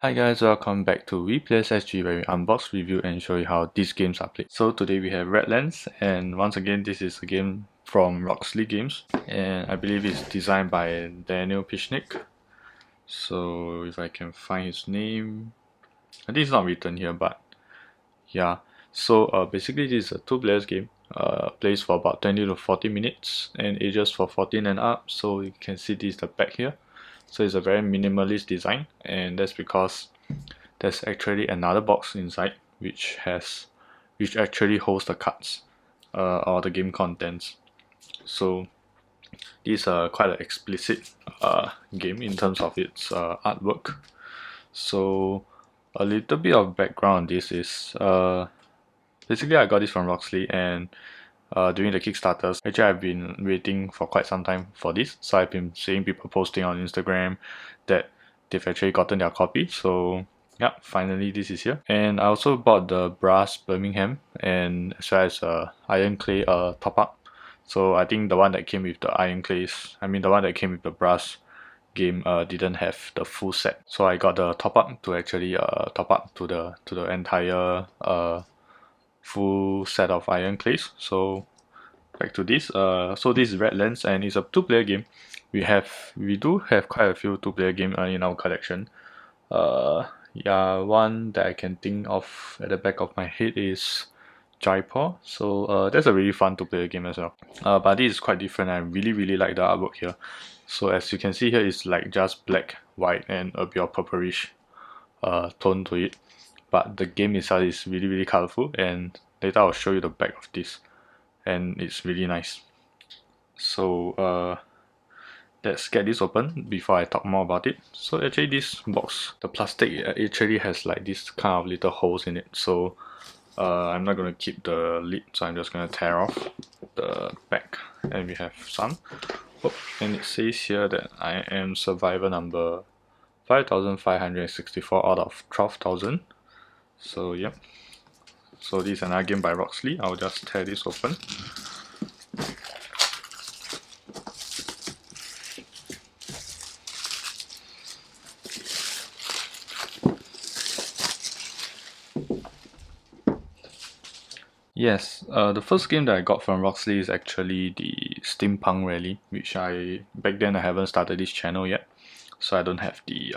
Hi guys, welcome back to WePlaysSG, where we unbox, review and show you how these games are played. So today we have Radlands, and once again this is a game from Roxley Games, and I believe it's designed by Daniel Pichnik. So if I can find his name, I think it's not written here, but yeah. So basically this is a 2 players game, plays for about 20 to 40 minutes and ages for 14 and up. So you can see this is the back here. So it's a very minimalist design, and that's because there's actually another box inside which actually holds the cards or the game contents. So this is quite an explicit game in terms of its artwork. So a little bit of background on this is basically I got this from Roxley, and during the Kickstarters, actually I've been waiting for quite some time for this. So I've been seeing people posting on Instagram that they've actually gotten their copy. So yeah, finally this is here. And I also bought the brass Birmingham and as well as iron clay top up. So I think the one that came with the iron clays, the one that came with the brass game didn't have the full set. So I got the top up to actually top up to the entire full set of iron clays. So back to this. So this is Radlands, and it's a 2 player game. We do have quite a few 2 player games in our collection. Yeah, one that I can think of at the back of my head is Jaipur. So that's a really fun 2 player game as well. But this is quite different. I really like the artwork here. So as you can see here, it's like just black, white, and a bit of purplish tone to it. But the game itself is really colorful, and later I'll show you the back of this, and it's really nice. So let's get this open before I talk more about it. So actually this box, the plastic actually has like this kind of little holes in it. So I'm not going to keep the lid, so I'm just going to tear off the back, and we have some. Oh, and it says here that I am survivor number 5564 out of 12,000. So yep. So this is another game by Roxley. I'll just tear this open. Yes, the first game that I got from Roxley is actually the Steampunk Rally, which back then I haven't started this channel yet, so I don't have the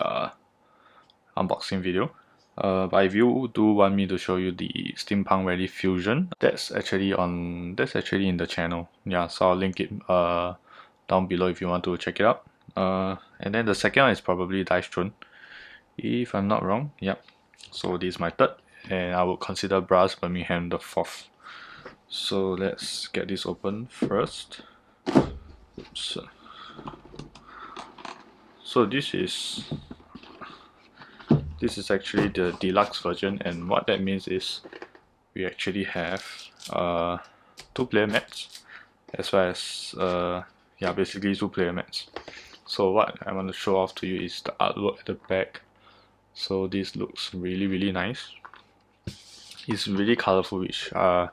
unboxing video. But if you do want me to show you the Steampunk Rally Fusion, that's actually in the channel. Yeah, so I'll link it down below if you want to check it out. And then the second one is probably Dice Throne, if I'm not wrong. Yep. So this is my third, and I would consider Brass Birmingham the fourth. So let's get this open first. So this is actually the deluxe version, and what that means is we actually have 2 player mats as well as yeah, basically 2 player mats. So what I want to show off to you is the artwork at the back. So this looks really nice. It's really colorful, which I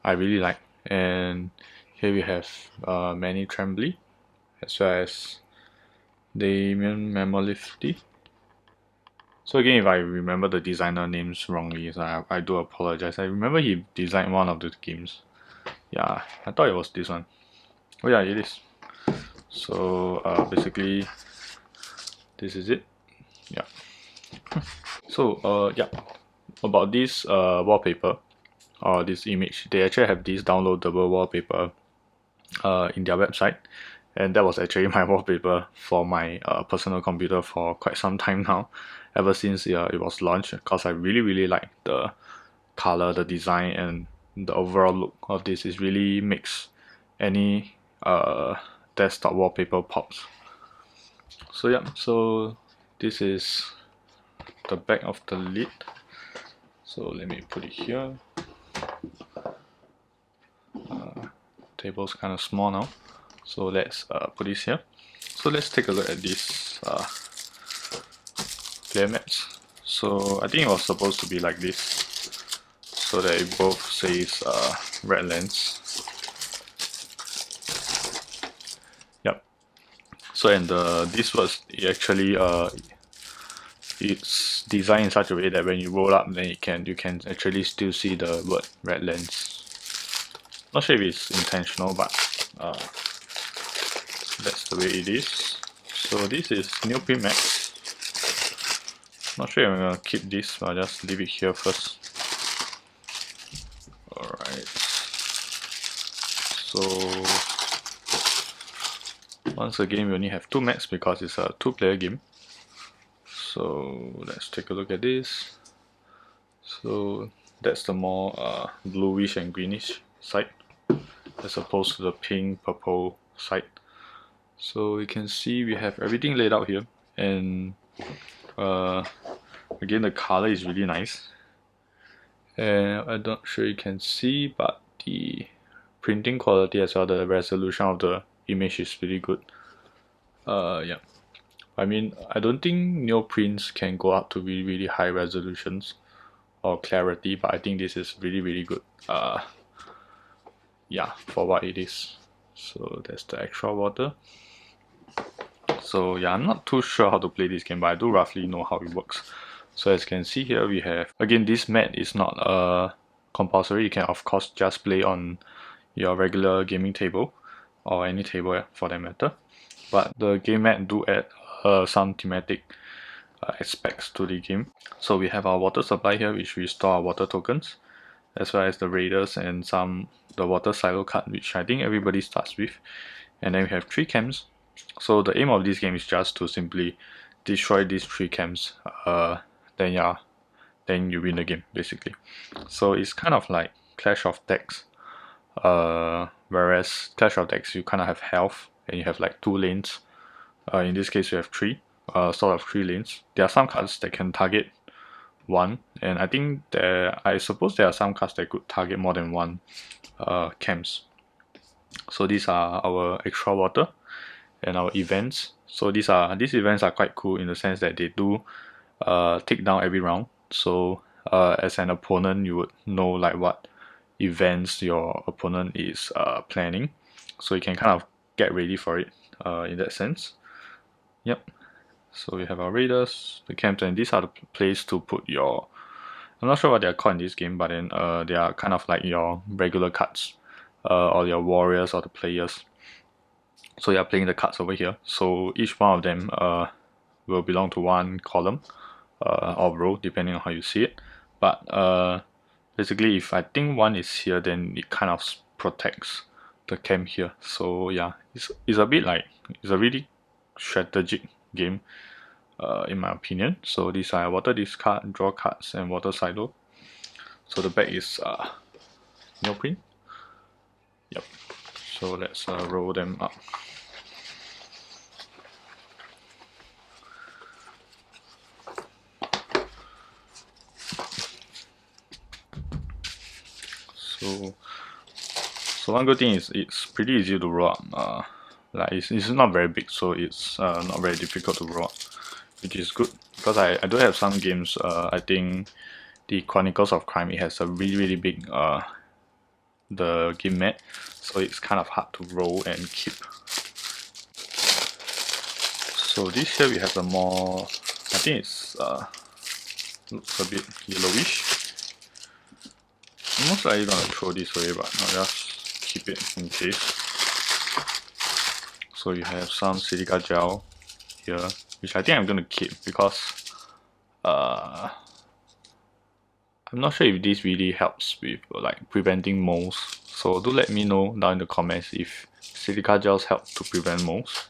really like. And here we have Manny Tremblay as well as Damien Mamolifty. So again, if I remember the designer names wrongly, so I do apologize. I remember he designed one of the games. Yeah, I thought it was this one. Oh yeah, it is. So basically this is it. Yeah. So yeah, about this wallpaper or this image, they actually have this downloadable wallpaper in their website, and that was actually my wallpaper for my personal computer for quite some time now, ever since it was launched, because I really like the color, the design, and the overall look of this. Is really makes any desktop wallpaper pops. So yeah, so this is the back of the lid. So let me put it here. Table's kind of small now, so let's put this here. So let's take a look at these player mats. So I think it was supposed to be like this, so that it both says Radlands. Yep. So and this was actually it's designed in such a way that when you roll up, then you can actually still see the word Radlands. Not sure if it's intentional, but that's the way it is. So this is neoprene mat. Not sure if I'm gonna keep this, but I'll just leave it here first. Alright. So once again, we only have 2 mats because it's a 2-player game. So let's take a look at this. So that's the more bluish and greenish side, as opposed to the pink purple side. So you can see we have everything laid out here, and again the color is really nice, and I'm not sure you can see, but the printing quality as well, the resolution of the image is really good. Yeah, I mean, I don't think neoprints can go up to really high resolutions or clarity, but I think this is really good. Yeah, for what it is. So that's the extra water. So yeah, I'm not too sure how to play this game, but I do roughly know how it works. So as you can see here, we have, again, this mat is not compulsory. You can of course just play on your regular gaming table or any table for that matter, but the game mat do add some thematic aspects to the game. So we have our water supply here, which we store our water tokens, as well as the raiders and the water silo card, which I think everybody starts with. And then we have 3 camps. So the aim of this game is just to simply destroy these 3 camps. Then you win the game basically. So it's kind of like Clash of Decks, whereas Clash of Decks you kind of have health and you have like 2 lanes. In this case you have 3, sort of 3 lanes. There are some cards that can target 1, and I think I suppose there are some cards that could target more than 1 camps. So these are our extra water and our events. So these events are quite cool in the sense that they do take down every round. So as an opponent, you would know like what events your opponent is planning, so you can kind of get ready for it in that sense. Yep. So we have our raiders, the camps, and these are the place to put your, I'm not sure what they are called in this game, but then they are kind of like your regular cards, or your warriors or the players. So you are playing the cards over here. So each one of them will belong to one column or row, depending on how you see it. But basically, if I think one is here, then it kind of protects the camp here. So yeah, it's a bit like, it's a really strategic game in my opinion. So these are water discard, draw cards, and water silo. So the back is neoprene. Yep. So let's roll them up. So one good thing is it's pretty easy to roll up. Like it's not very big, so it's not very difficult to roll up, which is good, because I do have some games. I think the Chronicles of Crime, it has a really big the game mat, so it's kind of hard to roll and keep. So this here we have a more, I think it's looks a bit yellowish. I'm most likely gonna throw this away, but I'll just keep it in case. So you have some silica gel here, which I think I'm gonna keep because I'm not sure if this really helps with like preventing moles. So do let me know down in the comments if silica gels help to prevent moles,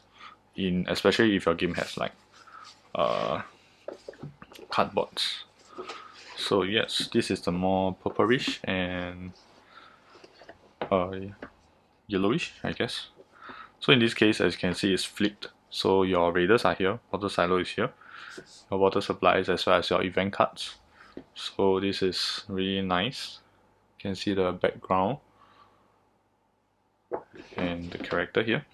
especially if your game has like cardboards. So yes, this is the more purplish and yellowish, I guess. So in this case, as you can see, it's flipped. So your raiders are here, water silo is here, your water supplies as well as your event cards. So this is really nice. You can see the background and the character here.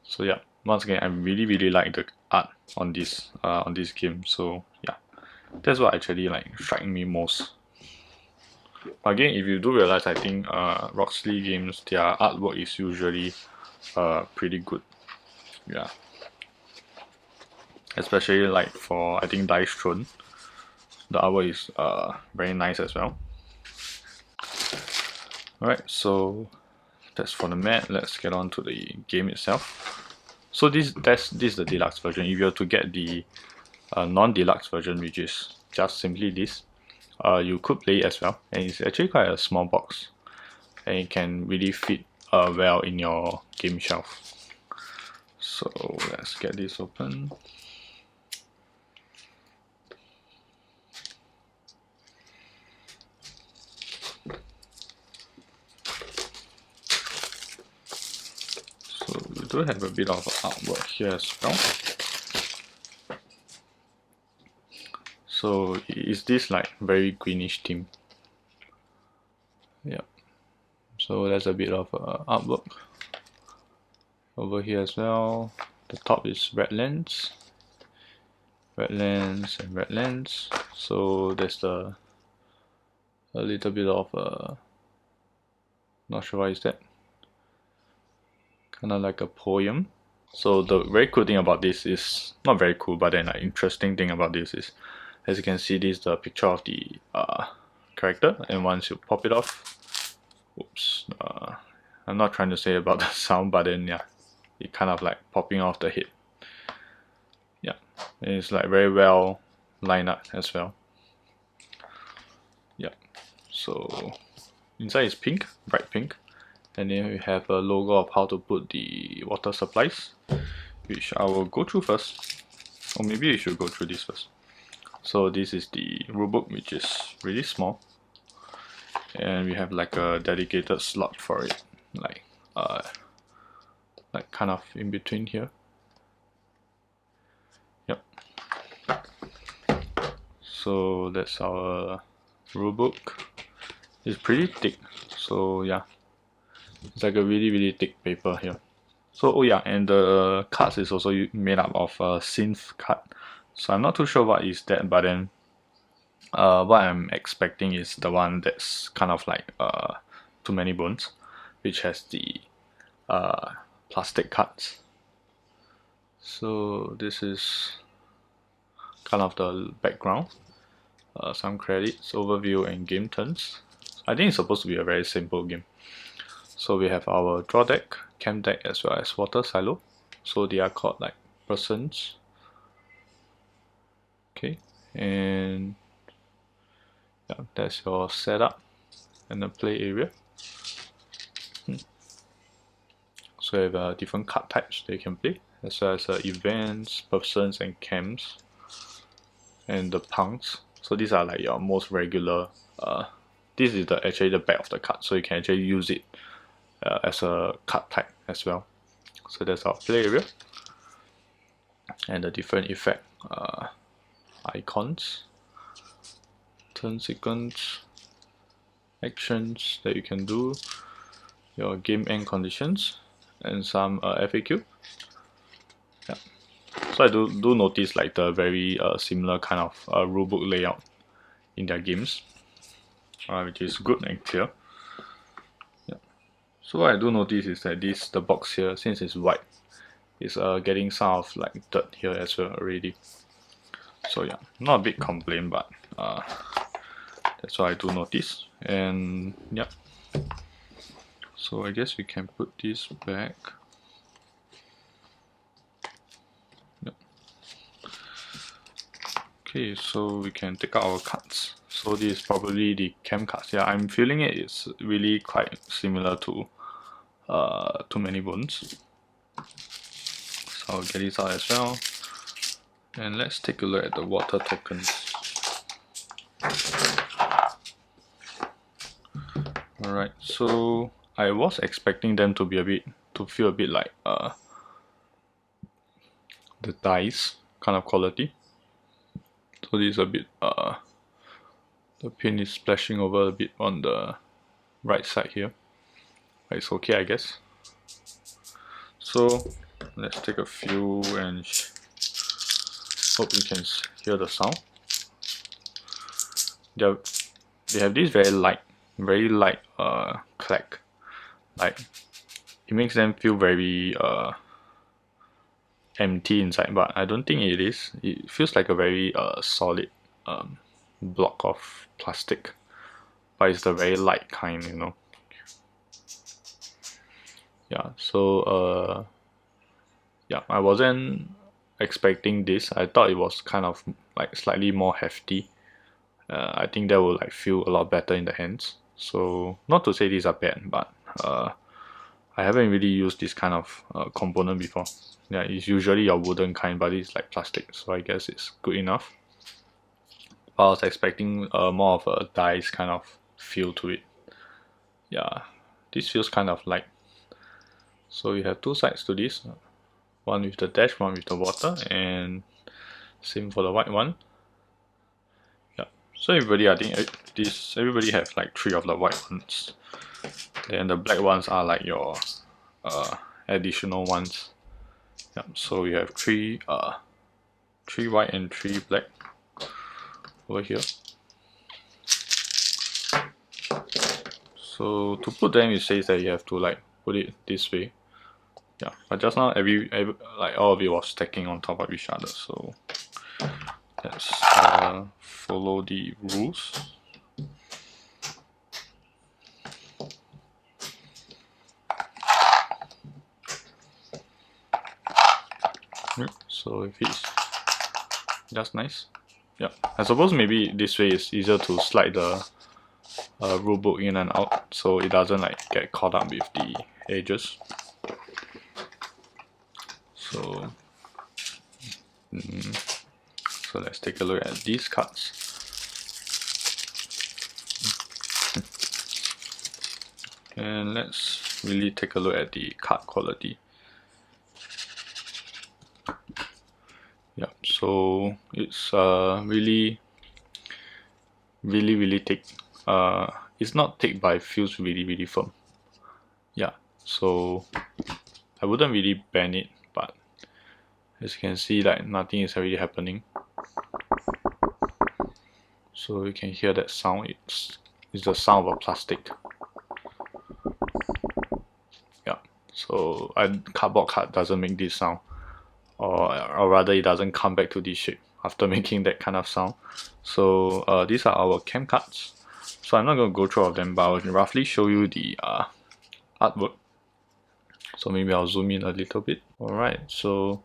So yeah, once again, I really like the art on this game. So yeah, that's what actually like struck me most. But again, if you do realize, I think Roxley Games, their artwork is usually pretty good. Yeah. especially like for I think Dice Throne. The artwork is very nice as well. Alright, so that's for the mat. Let's get on to the game itself. So this is the deluxe version. If you were to get the non-deluxe version, which is just simply this, you could play it as well, and it's actually quite a small box, and it can really fit well in your game shelf. So let's get this open. So we do have a bit of artwork here as well. So is this like very greenish theme? Yep. So there's a bit of artwork over here as well. The top is Radlands, Radlands, and Radlands. So there's a little bit of not sure what is that. Kind of like a poem. So the very cool thing about this is, not very cool, but then an interesting thing about this is, as you can see, this is the picture of the character, and once you pop it off, oops, I'm not trying to say about the sound, but then yeah, it kind of like popping off the head. Yeah, and it's like very well lined up as well. Yeah, so inside is pink, bright pink. And then we have a logo of how to put the water supplies, which I will go through first, or maybe we should go through this first. So this is the rulebook, which is really small, and we have like a dedicated slot for it, like kind of in between here. Yep. So that's our rulebook. It's pretty thick, so yeah. It's like a really thick paper here. So oh yeah, and the cards is also made up of a synth card. So I'm not too sure what is that, but then what I'm expecting is the one that's kind of like Too Many Bones, which has the plastic cards. So this is kind of the background, some credits, overview, and game turns. I think it's supposed to be a very simple game. So we have our draw deck, camp deck, as well as water silo. So they are called like persons. Okay, and yeah, that's your setup and the play area. So you have different card types that you can play, as well as events, persons, and camps, and the punks. So these are like your most regular. This is actually the back of the card, so you can actually use it as a card type as well. So that's our play area, and the different effect icons, turn sequence, actions that you can do, your game end conditions, and some FAQ. Yeah. So I do notice like the very similar kind of rulebook layout in their games, which is good and clear. So what I do notice is that the box here, since it's white, is getting some of like dirt here as well already. So yeah, not a big complaint, but that's what I do notice. And yeah, so I guess we can put this back. Yep. Okay, so we can take out our cards. So this is probably the camp cards. Yeah, I'm feeling it is really quite similar to Too Many Bones. So I'll get this out as well. And let's take a look at the water tokens. Alright, so I was expecting them to feel a bit like the dice kind of quality. So this is a bit the paint is splashing over a bit on the right side here. But it's okay, I guess. So let's take a few and hope you can hear the sound. They have this very light clack. Like it makes them feel very empty inside, but I don't think it is. It feels like a very solid block of plastic, but it's the very light kind, you know. Yeah, so yeah, I wasn't expecting this. I thought it was kind of like slightly more hefty. I think that will like feel a lot better in the hands. So not to say these are bad, but I haven't really used this kind of component before. Yeah, it's usually your wooden kind, but it's like plastic, so I guess it's good enough. But I was expecting more of a dice kind of feel to it. Yeah, this feels kind of light. So you have two sides to this. One with the dash, one with the water, and same for the white one. Yeah. So everybody, I think everybody have like 3 of the white ones. Then the black ones are like your additional ones. Yeah. So you have 3 white and 3 black over here. So to put them, it says that you have to like put it this way. Yeah, but just now every like all of it was stacking on top of each other. So let's follow the rules. So if it's just nice. Yeah, I suppose maybe this way is easier to slide the rulebook in and out, so it doesn't like get caught up with the edges. So so let's take a look at these cards. And let's really take a look at the card quality. Yeah, so it's really thick. It's not thick, but it feels really firm. Yeah, so I wouldn't really bend it, but as you can see, like nothing is really happening. So you can hear that sound. It's the sound of a plastic. Yeah, so a cardboard card doesn't make this sound, or rather it doesn't come back to this shape after making that kind of sound. So these are our cam cards. So I'm not going to go through all of them, but I'll roughly show you the artwork. So maybe I'll zoom in a little bit. Alright, so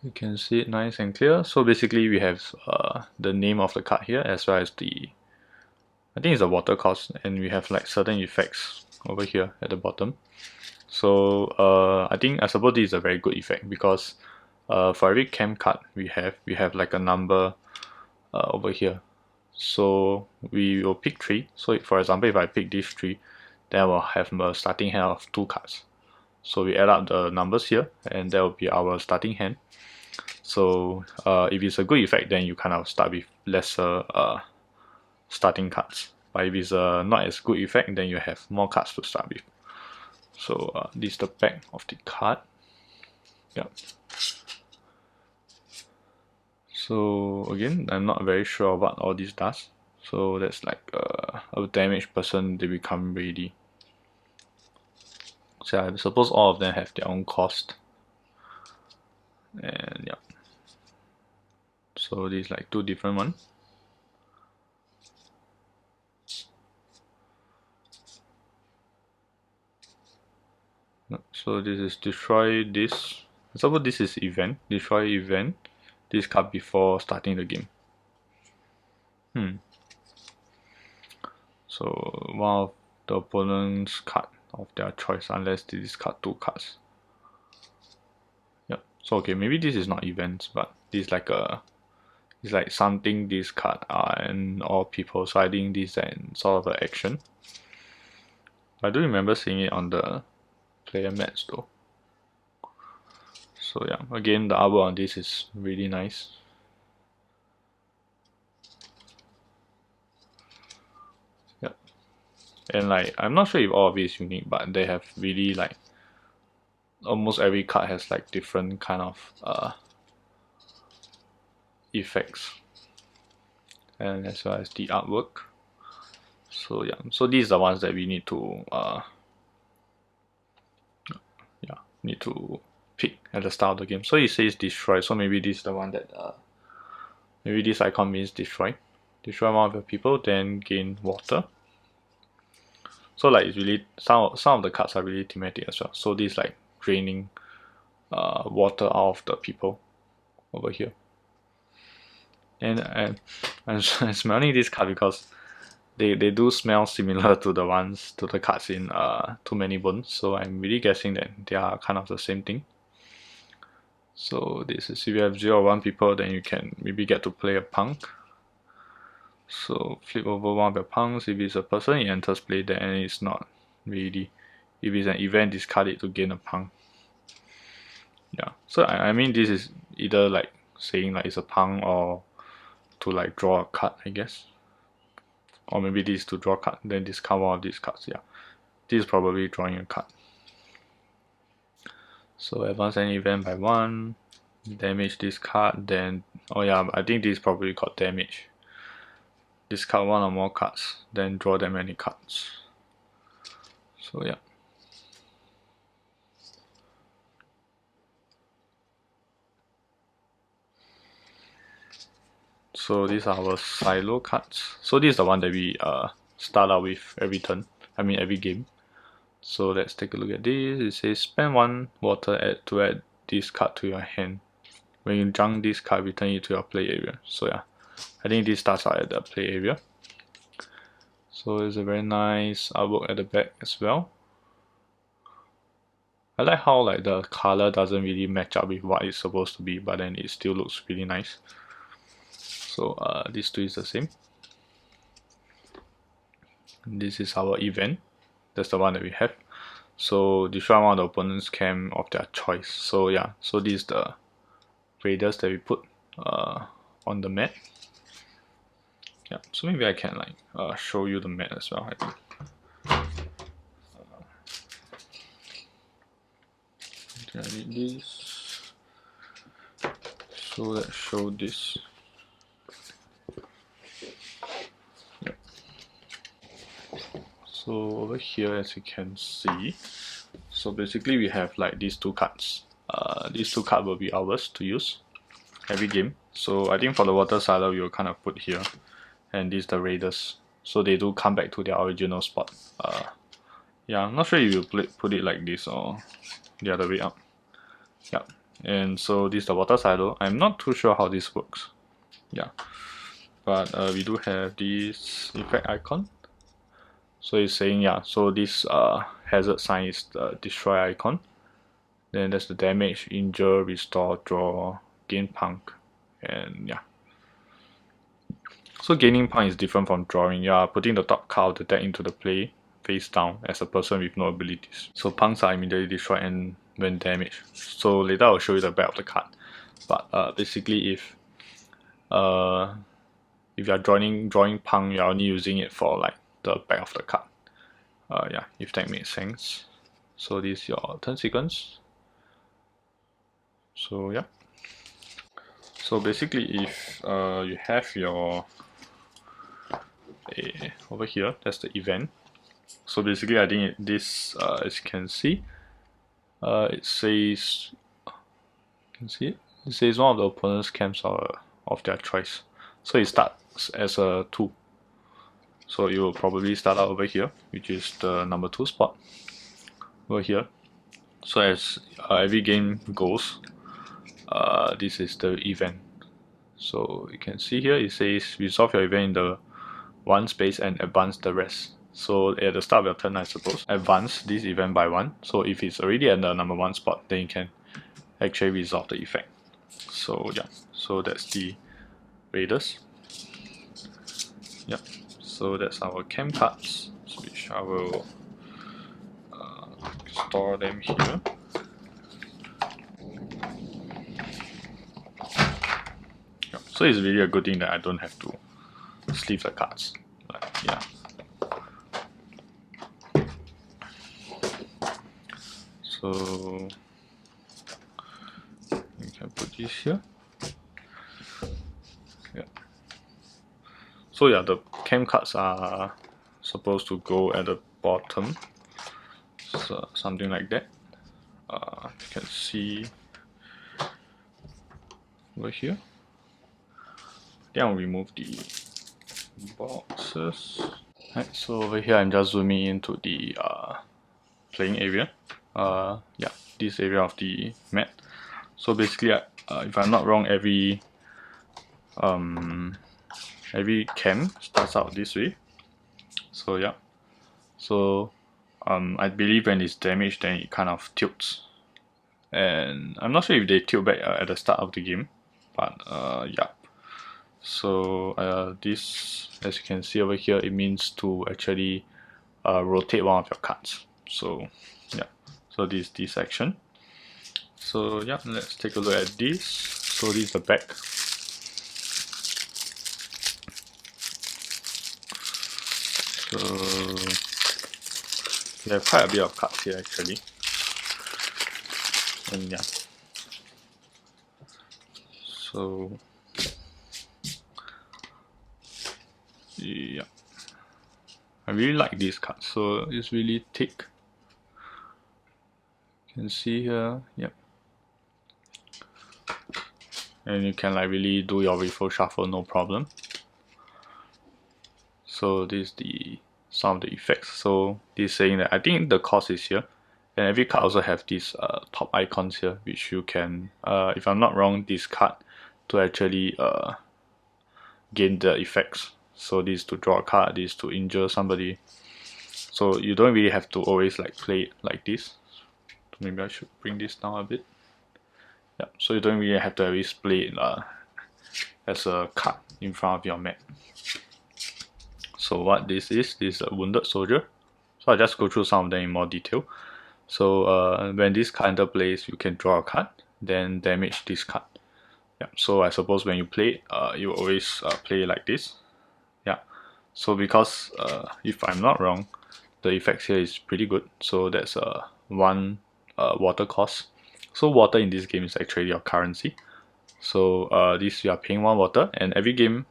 you can see it nice and clear. So basically we have the name of the card here, as well as the, I think it's the water cost, and we have like certain effects over here at the bottom. So I suppose this is a very good effect, because for every cam card we have like a number over here. So we will pick 3. So for example, if I pick these 3, then I will have a starting hand of 2 cards. So we add up the numbers here, and that will be our starting hand. So if it's a good effect, then you kind of start with lesser starting cards. But if it's not as good effect, then you have more cards to start with. So this is the back of the card. Yeah. So again, I'm not very sure what all this does. So that's like a damaged person, they become ready. So I suppose all of them have their own cost. And yeah. So these like 2 different ones. So this is destroy this. I suppose this is event. Destroy event. This card before starting the game. So one of the opponent's card of their choice, unless they discard 2 cards. Yep. So okay, maybe this is not events, but this is like it's like something this card and all people. So I think this is sort of an action. I do remember seeing it on the player mats though. So yeah, again the artwork on this is really nice. Yep. And like I'm not sure if all of it is unique, but they have really like almost every card has like different kind of effects, and as well as the artwork. So yeah, so these are the ones that we need to pick at the start of the game. So it says destroy, so maybe this is the one that maybe this icon means destroy. Destroy one of your people, then gain water. So like it's really some of the cards are really thematic as well. So this is like draining water out of the people over here. And I'm smelling this card because they do smell similar to the cards in Too Many Bones. So I'm really guessing that they are kind of the same thing. So this is if you have 0 or 1 people, then you can maybe get to play a punk. So flip over one of your punks. If it's a person, it enters play there, and it's not really. If it's an event, discard it to gain a punk. Yeah, so I mean this is either like saying like it's a punk or to like draw a card, I guess. Or maybe this is to draw a card, then discard one of these cards. Yeah, this is probably drawing a card. So advance any event by 1, damage this card, then oh yeah, I think this is probably called damage. Discard 1 or more cards, then draw that many cards. So yeah. So these are our silo cards. So this is the one that we start out with every turn. I mean every game. So let's take a look at this. It says spend 1 water to add this card to your hand. When you junk this card, return it to your play area. So yeah, I think this starts out at the play area. So it's a very nice artwork at the back as well. I like how like the color doesn't really match up with what it's supposed to be, but then it still looks really nice. So these two is the same. This is our event. That's the one that we have. So destroy one of the opponent's camp of their choice. So yeah, so this is the raiders that we put on the map. Yeah, so maybe I can like show you the map as well, I think. I need this. So let's show this. Yep. So over here, as you can see, so basically we have like these 2 cards. These 2 cards will be ours to use every game. So I think for the water silo, we will kind of put here. And these the raiders, so they do come back to their original spot. Yeah, I'm not sure if you put it like this or the other way up. Yeah, and so this is the water silo. I'm not too sure how this works. Yeah, but we do have this effect icon. So it's saying yeah, so this hazard sign is the destroy icon. Then there's the damage, injure, restore, draw, gain punk, and yeah. So gaining punk is different from drawing. You are putting the top card of the deck into the play face down as a person with no abilities. So punks are immediately destroyed and when damaged. So later I'll show you the back of the card. But basically if you are drawing punk, you're only using it for like the back of the card. Yeah, if that makes sense. So this is your turn sequence. So yeah. So basically if you have your over here, that's the event. So basically I think this as you can see, it says, you can see it? It says one of the opponent's camps are of their choice. So it starts as a 2. So you will probably start out over here, which is the number 2 spot over here. So as every game goes, this is the event. So you can see here it says resolve your event in the 1 space and advance the rest. So at the start of your turn, I suppose, advance this event by 1. So if it's already at the number 1 spot, then you can actually resolve the effect. So yeah, so that's the raiders. Yep, so that's our camp cards, which I will store them here. Yep. So it's really a good thing that I don't have to sleeve the cards. Like, yeah. So you can put this here. Yeah. So yeah, the camp cards are supposed to go at the bottom. So something like that. You can see over here. Then I'll remove the boxes. Right, so over here I'm just zooming into the playing area. Yeah, this area of the map. So basically, if I'm not wrong, every camp starts out this way. So yeah, so I believe when it's damaged, then it kind of tilts, and I'm not sure if they tilt back at the start of the game, but yeah. So this, as you can see over here, it means to actually rotate one of your cards. So yeah, so this section. So yeah, let's take a look at this. So this is the back. So we have quite a bit of cards here actually, and yeah. So yeah, I really like these cards. So it's really thick. You can see here, yep. And you can like really do your refill shuffle no problem. So this is some of the effects. So this is saying that I think the cost is here, and every card also have these top icons here, which you can, if I'm not wrong, discard to actually gain the effects. So this is to draw a card, this is to injure somebody. So you don't really have to always like play it like this. So maybe I should bring this down a bit. Yeah, so you don't really have to always play it as a card in front of your map. So what this is a wounded soldier. So I'll just go through some of them in more detail. So when this card enters place, you can draw a card, then damage this card. Yeah, so I suppose when you play it, you always play like this. Yeah, so because if I'm not wrong, the effects here is pretty good. So that's one water cost. So water in this game is actually your currency. So this you are paying 1 water, and every game,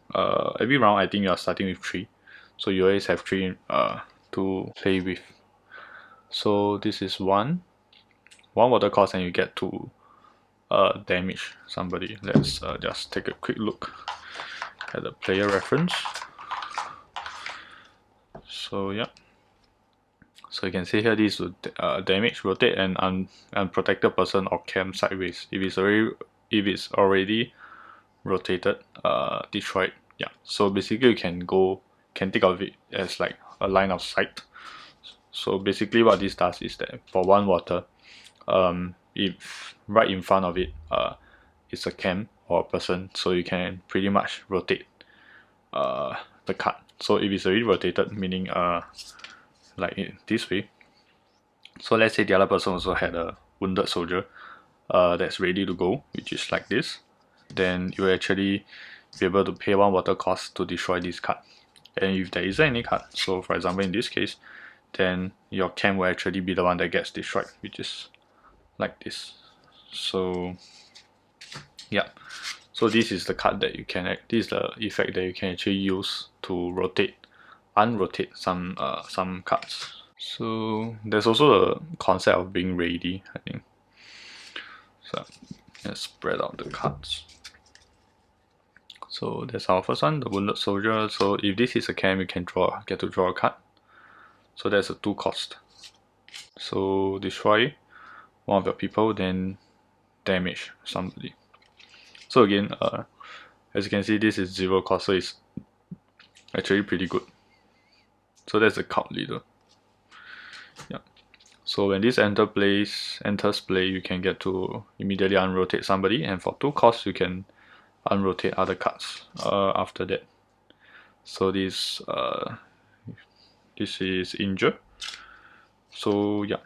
every round I think you are starting with 3. So you always have 3 to play with. So this is one water cost, and you get to damage somebody. Let's just take a quick look at the player reference. So yeah. So you can see here this will damage, rotate an unprotected person or camp sideways. If it's already rotated, destroyed. Yeah. So basically you can think of it as like a line of sight. So basically what this does is that for 1 water, if right in front of it it's a camp or a person, so you can pretty much rotate the card. So if it's already rotated, meaning like this way, so let's say the other person also had a wounded soldier that's ready to go, which is like this, then you will actually be able to pay 1 water cost to destroy this card. And if there isn't any card, so for example in this case, then your camp will actually be the one that gets destroyed, which is like this. So yeah, so this is the card that you can this is the effect that you can actually use to unrotate some cards. So there's also the concept of being ready, I think. So let's spread out the cards. So that's our first one, the wounded soldier. So if this is a camp, you can get to draw a card. So that's a 2 cost. So destroy one of your people, then damage somebody. So again, as you can see, this is 0 cost, so it's actually pretty good. So that's the cult leader. Yeah. So when this enters play, you can get to immediately unrotate somebody, and for 2 costs you can unrotate other cards after that. So this is injure. So yeah.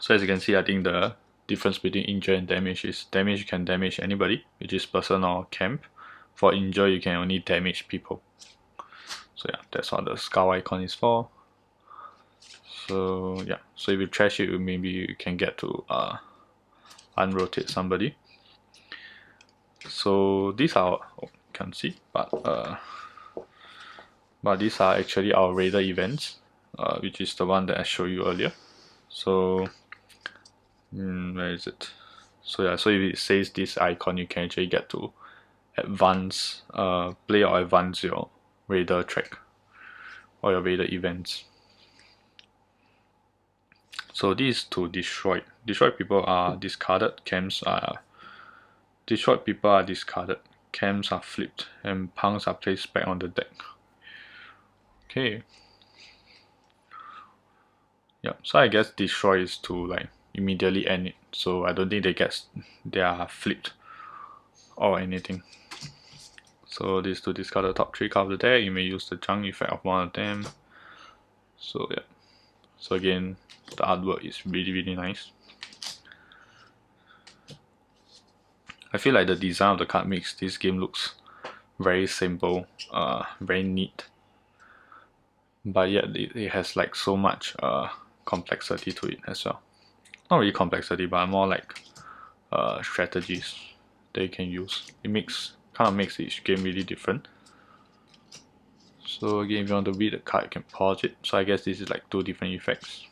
So as you can see, I think the difference between injure and damage is damage you can damage anybody, which is person or camp. For injure, you can only damage people. So yeah, that's what the skull icon is for. So yeah, so if you trash it, maybe you can get to unrotate somebody. So these are, you can't see, but these are actually our raider events, which is the one that I showed you earlier. So Where is it? So yeah, so if it says this icon, you can actually get to advance, play or advance your raider track or your raider events. So this is to destroy. Destroyed people are discarded, camps are destroyed people are discarded, camps are flipped, and punks are placed back on the deck. Okay. Yeah, so I guess destroy is to like immediately end it. So I don't think they are flipped or anything. So this to discard the top 3 cards of the deck. You may use the junk effect of one of them. So yeah. So again, the artwork is really nice. I feel like the design of the card makes this game looks very simple, very neat. But yet it has like so much complexity to it as well. Not really complexity, but more like strategies that you can use. It kind of makes each game really different. So again, if you want to read the card, you can pause it. So I guess this is like 2 different effects.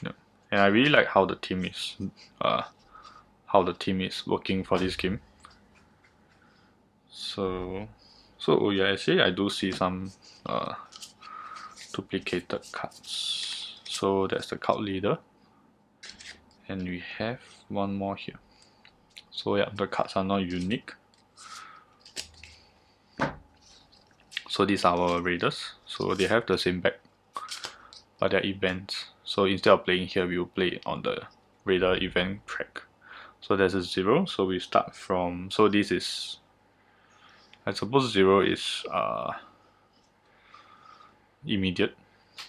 Yeah. And I really like how the team is working for this game. So oh yeah, actually I do see some duplicated cards. So that's the cult leader, and we have one more here. So yeah, the cards are not unique. So these are our raiders. So they have the same back, but they're events. So instead of playing here, we will play on the raider event track. So there's a 0. So we start from. So this is. I suppose 0 is immediate.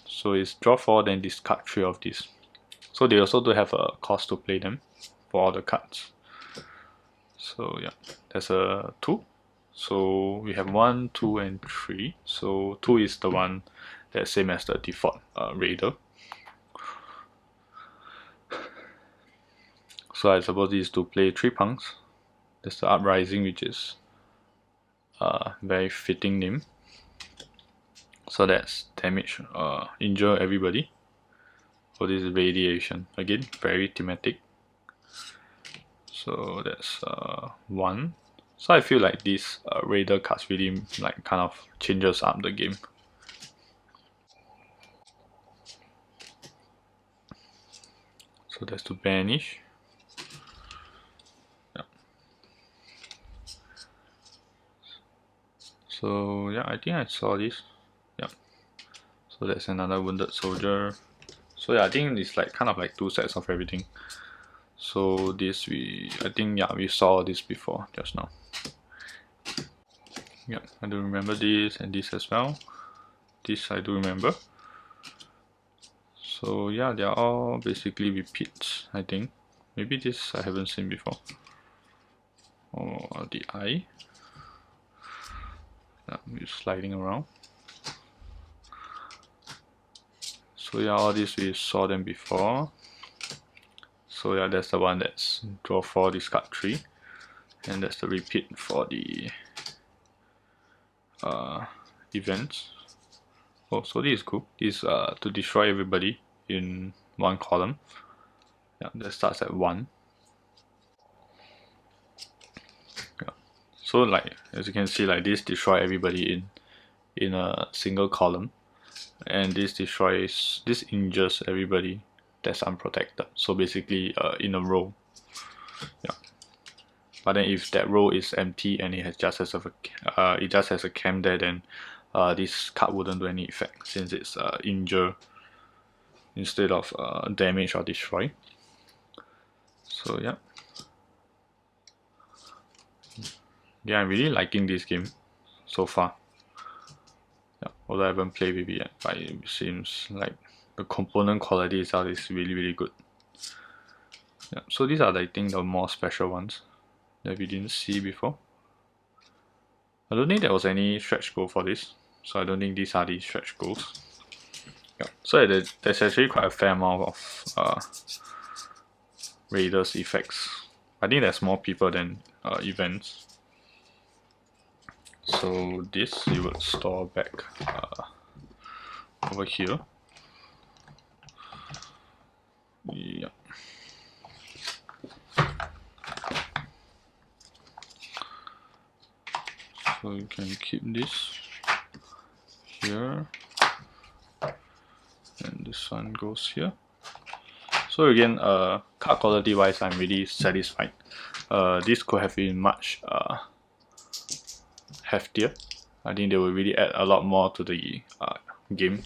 So it's draw 4, then discard 3 of these. So they also do have a cost to play them for all the cards. So yeah, there's a 2. So we have 1, 2, and 3. So 2 is the one that's same as the default raider. So I suppose this is to play 3 punks. There's the uprising, which is a very fitting name. So that's damage, injure everybody. So this is radiation. Again, very thematic. So that's 1. So I feel like these raider cards really like kind of changes up the game. So that's to banish. Yeah. So yeah, I think I saw this. Yeah. So that's another wounded soldier. So yeah, I think it's like kind of like 2 sets of everything. So this I think yeah, we saw this before just now. Yeah, I do remember this and this as well. This I do remember. So yeah, they are all basically repeats, I think. Maybe this I haven't seen before. Or the eye. Yeah, we're sliding around. So yeah, all these we saw them before. So yeah, that's the one that's draw 4, discard 3. And that's the repeat for the events. Oh, so this is cool. This is to destroy everybody in 1 column. Yeah, that starts at 1. Yeah. So like as you can see, like this destroy everybody in a single column, and this injures everybody that's unprotected. So basically in a row. Yeah. But then if that row is empty and it just has a camp there, then this card wouldn't do any effect since it's injure instead of damage or destroy. So yeah. Yeah, I'm really liking this game so far. Yeah, although I haven't played with it yet, but it seems like the component quality itself is really good. Yeah, so these are I think the more special ones that we didn't see before. I don't think there was any stretch goal for this, so I don't think these are the stretch goals. Yeah, so there's actually quite a fair amount of raiders effects. I think there's more people than events. So this you would store back over here. So you can keep this here, and this one goes here. So again, card quality wise, I'm really satisfied. This could have been much heftier. I think they will really add a lot more to the game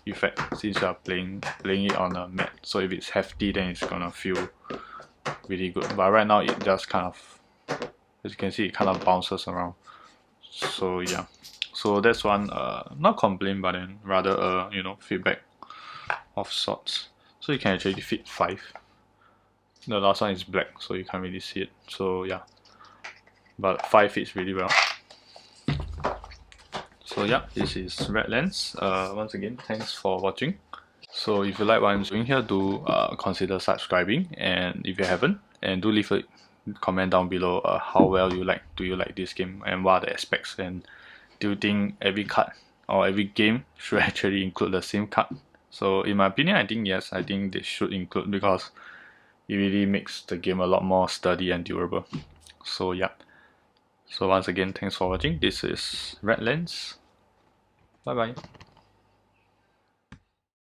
effect since you are playing it on a mat. So if it's hefty, then it's gonna feel really good. But right now it just kind of, as you can see, it kind of bounces around. So yeah, so that's one not complaint, but then rather you know, feedback of sorts. So you can actually fit 5. The last one is black, so you can't really see it. So yeah, but 5 fits really well. So yeah, this is Radlands. Once again, thanks for watching. So if you like what I'm doing here, do consider subscribing, and if you haven't, and do leave a comment down below how well do you like this game, and what are the aspects, and do you think every card or every game should actually include the same card? So in my opinion, I think yes, I think they should include, because it really makes the game a lot more sturdy and durable. So yeah, so once again, thanks for watching. This is Radlands. Bye bye.